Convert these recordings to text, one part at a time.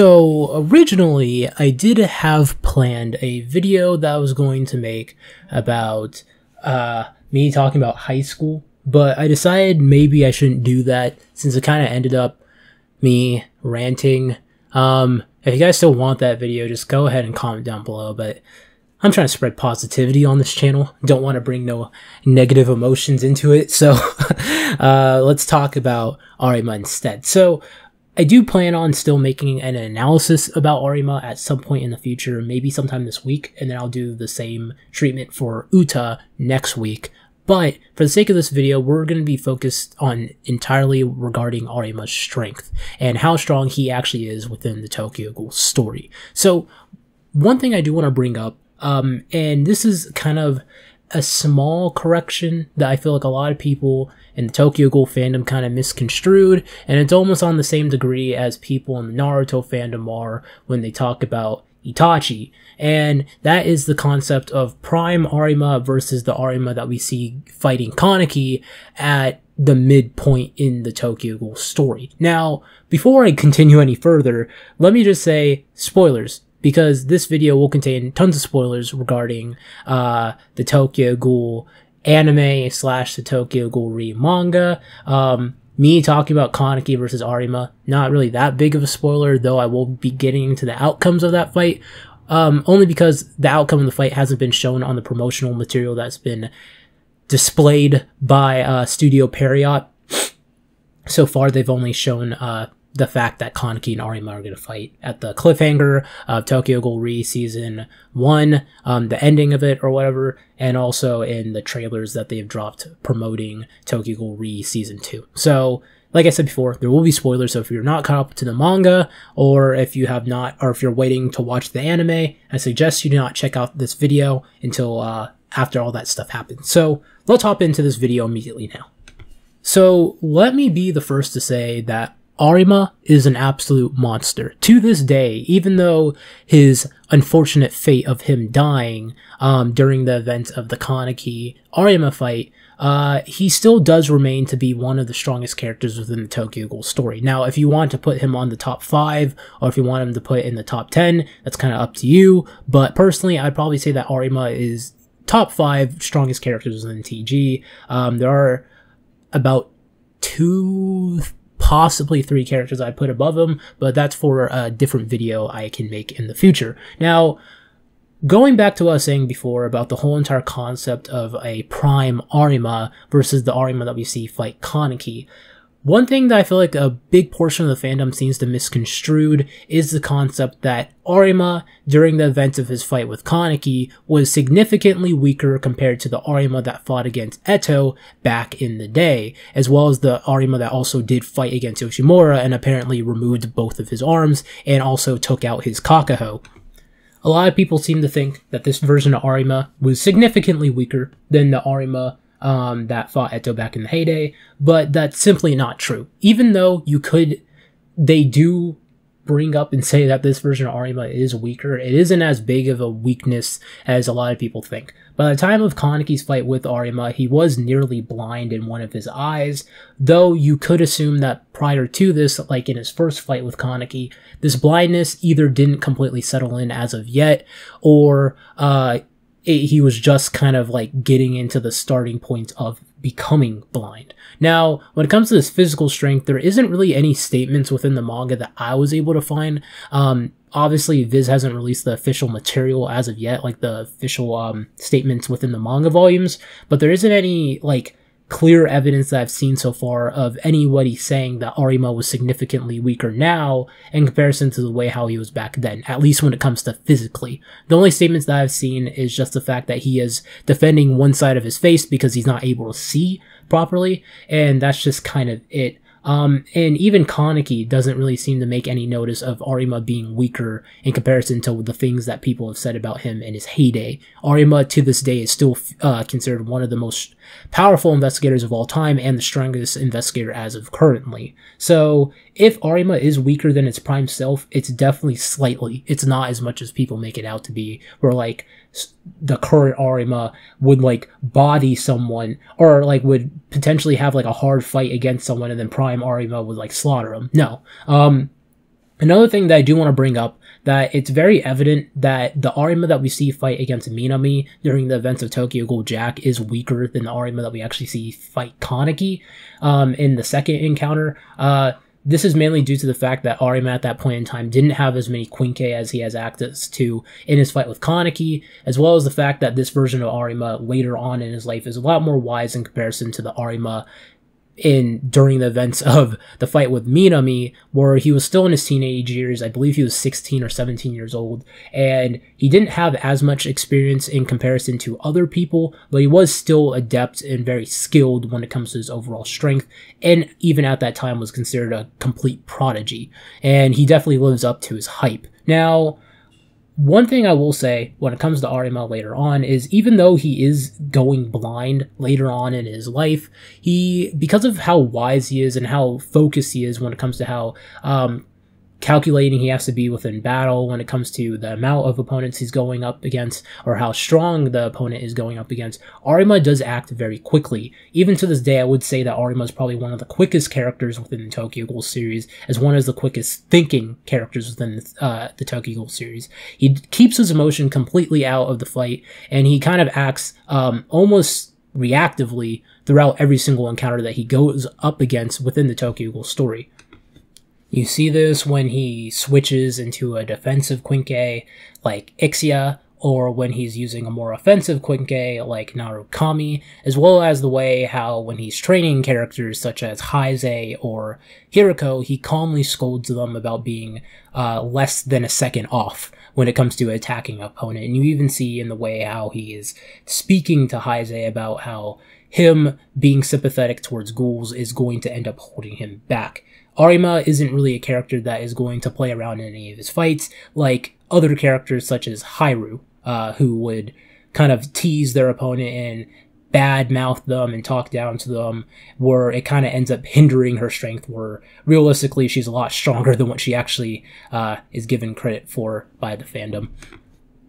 So originally, I did have planned a video that I was going to make about me talking about high school, but I decided maybe I shouldn't do that since it kind of ended up me ranting. If you guys still want that video, just go ahead and comment down below, but I'm trying to spread positivity on this channel. Don't want to bring no negative emotions into it, so let's talk about Arima instead. So I do plan on still making an analysis about Arima at some point in the future, maybe sometime this week, and then I'll do the same treatment for Uta next week. But for the sake of this video, we're going to be focused on entirely regarding Arima's strength and how strong he actually is within the Tokyo Ghoul story. So one thing I do want to bring up, and this is kind of a small correction that I feel like a lot of people in the Tokyo Ghoul fandom kind of misconstrued, and it's almost on the same degree as people in the Naruto fandom are when they talk about Itachi, and that is the concept of Prime Arima versus the Arima that we see fighting Kaneki at the midpoint in the Tokyo Ghoul story. Now, before I continue any further, let me just say spoilers, because this video will contain tons of spoilers regarding the Tokyo Ghoul anime / the Tokyo Ghoul manga. Me talking about Kaneki versus Arima, not really that big of a spoiler, though I will be getting into the outcomes of that fight, only because the outcome of the fight hasn't been shown on the promotional material that's been displayed by Studio Period. So far, they've only shown the fact that Kaneki and Arima are going to fight at the cliffhanger of Tokyo Ghoul Re Season 1, the ending of it or whatever, and also in the trailers that they've dropped promoting Tokyo Ghoul Re Season 2. So, like I said before, there will be spoilers, so if you're not caught up to the manga, or if you have not, or if you're waiting to watch the anime, I suggest you do not check out this video until after all that stuff happens. So, let's hop into this video immediately now. So, let me be the first to say that Arima is an absolute monster. To this day, even though his unfortunate fate of him dying during the events of the Kaneki Arima fight, he still does remain to be one of the strongest characters within the Tokyo Ghoul story. Now, if you want to put him on the top 5, or if you want him to put it in the top 10, that's kind of up to you, but personally, I'd probably say that Arima is top 5 strongest characters within TG. There are about 2, possibly 3 characters I put above him, but that's for a different video I can make in the future. Now, going back to what I was saying before about the whole entire concept of a Prime Arima versus the Arima that we see fight Kaneki, one thing that I feel like a big portion of the fandom seems to misconstrued is the concept that Arima, during the events of his fight with Kaneki, was significantly weaker compared to the Arima that fought against Eto back in the day, as well as the Arima that also did fight against Yoshimura and apparently removed both of his arms and also took out his Kakaho. A lot of people seem to think that this version of Arima was significantly weaker than the Arima that fought Eto back in the heyday, but that's simply not true. Even though they do bring up and say that this version of Arima is weaker, it isn't as big of a weakness as a lot of people think. By the time of Kaneki's fight with Arima, he was nearly blind in one of his eyes, though you could assume that prior to this, like in his first fight with Kaneki, this blindness either didn't completely settle in as of yet, or he was just kind of like getting into the starting point of becoming blind. Now, when it comes to this physical strength, there isn't really any statements within the manga that I was able to find. Obviously, Viz hasn't released the official material as of yet, like the official statements within the manga volumes, but there isn't any like clear evidence that I've seen so far of anybody saying that Arima was significantly weaker now in comparison to the way how he was back then, at least when it comes to physically. The only statements that I've seen is just the fact that he is defending one side of his face because he's not able to see properly, and that's just kind of it. And even Kaneki doesn't really seem to make any notice of Arima being weaker in comparison to the things that people have said about him in his heyday. Arima, to this day, is still considered one of the most powerful investigators of all time and the strongest investigator as of currently. So, if Arima is weaker than its prime self, it's definitely slightly. It's not as much as people make it out to be, where, like, the current Arima would, like, body someone, or, like, would potentially have, like, a hard fight against someone, and then Prime Arima would, like, slaughter him. No. Another thing that I do want to bring up, that it's very evident that the Arima that we see fight against Minami during the events of Tokyo Ghoul Jack is weaker than the Arima that we actually see fight Kaneki in the second encounter. This is mainly due to the fact that Arima at that point in time didn't have as many Quinque as he has access to in his fight with Kaneki, as well as the fact that this version of Arima later on in his life is a lot more wise in comparison to the Arima during the events of the fight with Minami, where he was still in his teenage years. I believe he was 16 or 17 years old, and he didn't have as much experience in comparison to other people, but he was still adept and very skilled when it comes to his overall strength, and even at that time was considered a complete prodigy, and he definitely lives up to his hype. Now, one thing I will say when it comes to Arima later on is, even though he is going blind later on in his life, because of how wise he is and how focused he is when it comes to how calculating he has to be within battle when it comes to the amount of opponents he's going up against, or how strong the opponent is going up against, Arima does act very quickly. Even to this day, I would say that Arima is probably one of the quickest characters within the Tokyo Ghoul series, as one of the quickest thinking characters within the Tokyo Ghoul series. He keeps his emotion completely out of the fight, and he kind of acts almost reactively throughout every single encounter that he goes up against within the Tokyo Ghoul story. You see this when he switches into a defensive Quinque like Ixia, or when he's using a more offensive Quinque like Narukami, as well as the way how when he's training characters such as Heise or Hiriko, he calmly scolds them about being less than a second off when it comes to attacking an opponent. And you even see in the way how he is speaking to Heise about how him being sympathetic towards ghouls is going to end up holding him back. Arima isn't really a character that is going to play around in any of his fights, like other characters such as Hairu, who would kind of tease their opponent and bad-mouth them and talk down to them, where it kind of ends up hindering her strength, where realistically she's a lot stronger than what she actually is given credit for by the fandom.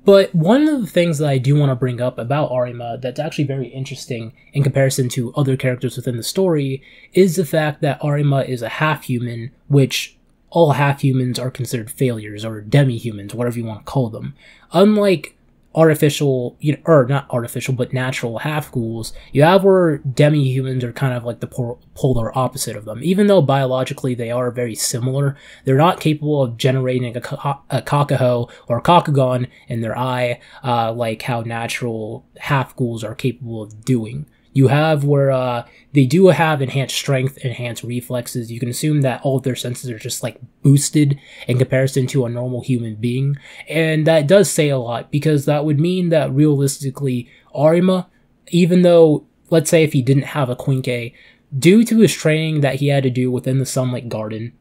But one of the things that I do want to bring up about Arima that's actually very interesting in comparison to other characters within the story is the fact that Arima is a half-human, which all half-humans are considered failures, or demi-humans, whatever you want to call them. Unlike artificial, or not artificial, but natural half-ghouls, you have where demi-humans are kind of like the polar opposite of them. Even though biologically they are very similar, they're not capable of generating a kakaho or a kakugon in their eye like how natural half-ghouls are capable of doing. You have where they do have enhanced strength, enhanced reflexes. You can assume that all of their senses are just like boosted in comparison to a normal human being. And that does say a lot, because that would mean that realistically Arima, even though, let's say if he didn't have a Quinque, due to his training that he had to do within the Sunlight Garden,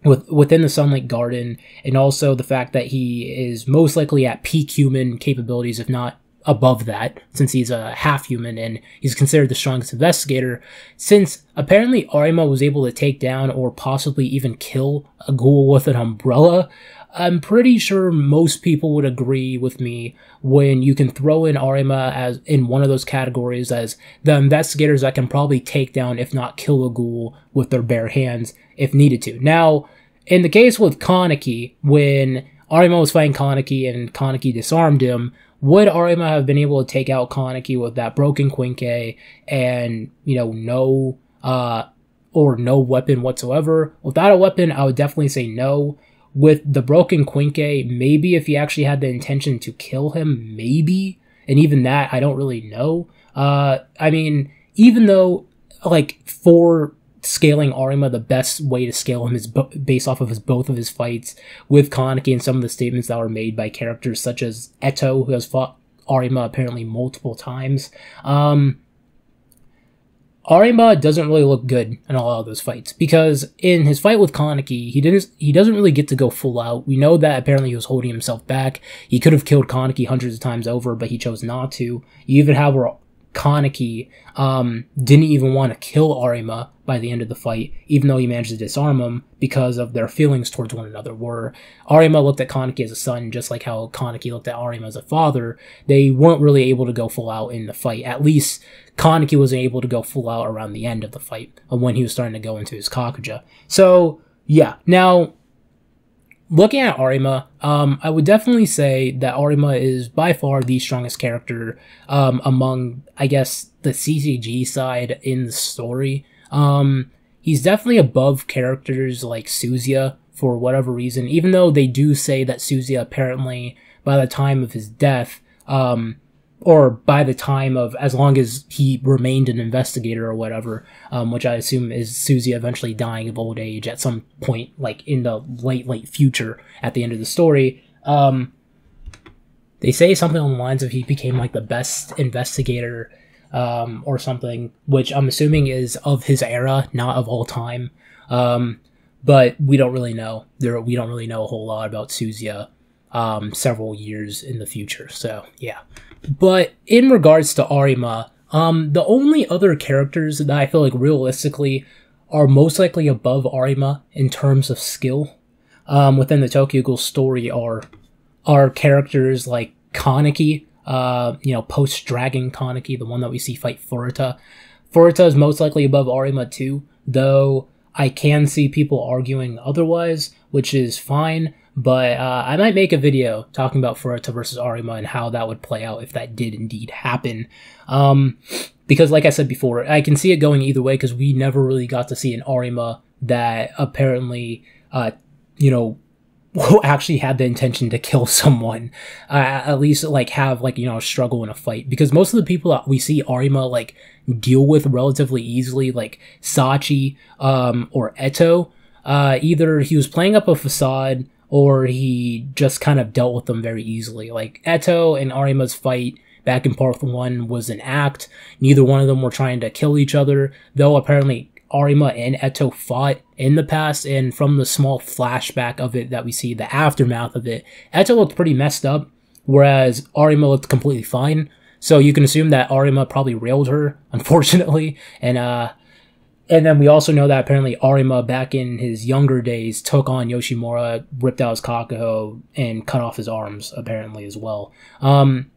within the Sunlight Garden, and also the fact that he is most likely at peak human capabilities, if not above that, since he's a half-human and he's considered the strongest investigator, since apparently Arima was able to take down or possibly even kill a ghoul with an umbrella, I'm pretty sure most people would agree with me when you can throw in Arima as in one of those categories as the investigators that can probably take down, if not kill, a ghoul with their bare hands if needed to. Now, in the case with Kaneki, when Arima was fighting Kaneki and Kaneki disarmed him, would Arima have been able to take out Kaneki with that broken Quinque and, no weapon whatsoever? Without a weapon, I would definitely say no. With the broken Quinque, maybe if he actually had the intention to kill him, maybe. And even that, I don't really know. I mean, even though, for scaling Arima, the best way to scale him is based off of both of his fights with Kaneki and some of the statements that were made by characters such as Eto, who has fought Arima apparently multiple times. Arima doesn't really look good in a lot of those fights, because in his fight with Kaneki, he doesn't really get to go full out. We know that apparently he was holding himself back. He could have killed Kaneki hundreds of times over, but he chose not to. You even have where Kaneki didn't even want to kill Arima by the end of the fight, even though he managed to disarm him because of their feelings towards one another, where Arima looked at Kaneki as a son, just like how Kaneki looked at Arima as a father. They weren't really able to go full out in the fight. At least Kaneki wasn't able to go full out around the end of the fight, when he was starting to go into his Kakuja. So yeah. Now, looking at Arima, I would definitely say that Arima is by far the strongest character among, I guess, the CCG side in the story. He's definitely above characters like Suzuya for whatever reason, even though they do say that Suzuya apparently, by the time of his death, or by the time of, as long as he remained an investigator or whatever, which I assume is Suzuya eventually dying of old age at some point, like in the late future at the end of the story. They say something on the lines of he became like the best investigator, or something, which I'm assuming is of his era, not of all time. But we don't really know. We don't really know a whole lot about Suzuya several years in the future, so yeah. But in regards to Arima, the only other characters that I feel like realistically are most likely above Arima in terms of skill within the Tokyo Ghoul story are characters like Kaneki, post-Dragon Kaneki, the one that we see fight Furuta. Furuta is most likely above Arima too, though I can see people arguing otherwise, which is fine. But I might make a video talking about Furuta versus Arima and how that would play out if that did indeed happen. Because like I said before, I can see it going either way because we never really got to see an Arima that apparently, actually had the intention to kill someone. At least like have a struggle in a fight. Because most of the people that we see Arima like deal with relatively easily, like Sachi or Eto, either he was playing up a facade or he just kind of dealt with them very easily. Like, Eto and Arima's fight back in part 1 was an act. Neither one of them were trying to kill each other, though apparently Arima and Eto fought in the past, and from the small flashback of it that we see, the aftermath of it, Eto looked pretty messed up, whereas Arima looked completely fine. So you can assume that Arima probably railed her, unfortunately, and then we also know that apparently Arima, back in his younger days, took on Yoshimura, ripped out his Kakuho, and cut off his arms, apparently, as well. And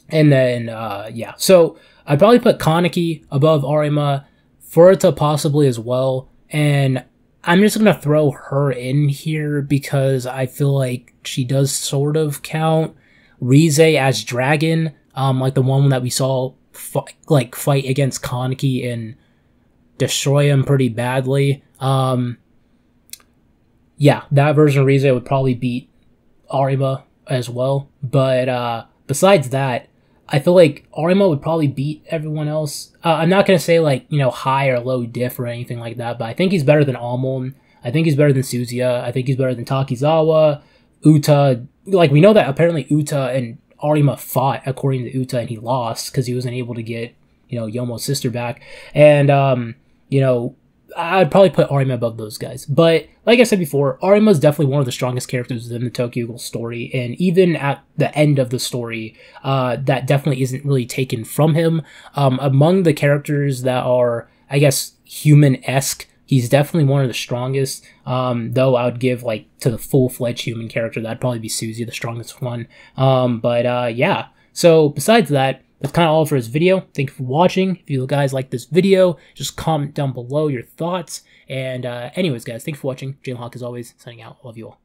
then, yeah. So, I'd probably put Kaneki above Arima, Furuta possibly as well, and I'm just gonna throw her in here because I feel like she does sort of count. Rize as Dragon, like the one that we saw fight against Kaneki and destroy him pretty badly. Yeah, that version of Rize would probably beat Arima as well. But besides that, I feel like Arima would probably beat everyone else. I'm not going to say high or low diff or anything like that, but I think he's better than Almond. I think he's better than Suzuya. I think he's better than Takizawa, Uta. Like, we know that apparently Uta and Arima fought according to Uta and he lost because he wasn't able to get, Yomo's sister back. And, I'd probably put Arima above those guys. But like I said before, Arima is definitely one of the strongest characters within the Tokyo Ghoul story, and even at the end of the story, that definitely isn't really taken from him. Among the characters that are, I guess, human-esque, he's definitely one of the strongest, though I would give, to the full-fledged human character, that'd probably be Suzuya, the strongest one. Yeah. So, besides that, that's kind of all for this video. Thank you for watching. If you guys like this video, just comment down below your thoughts. And anyways, guys, thanks for watching. Hawk, as always, signing out. Love you all.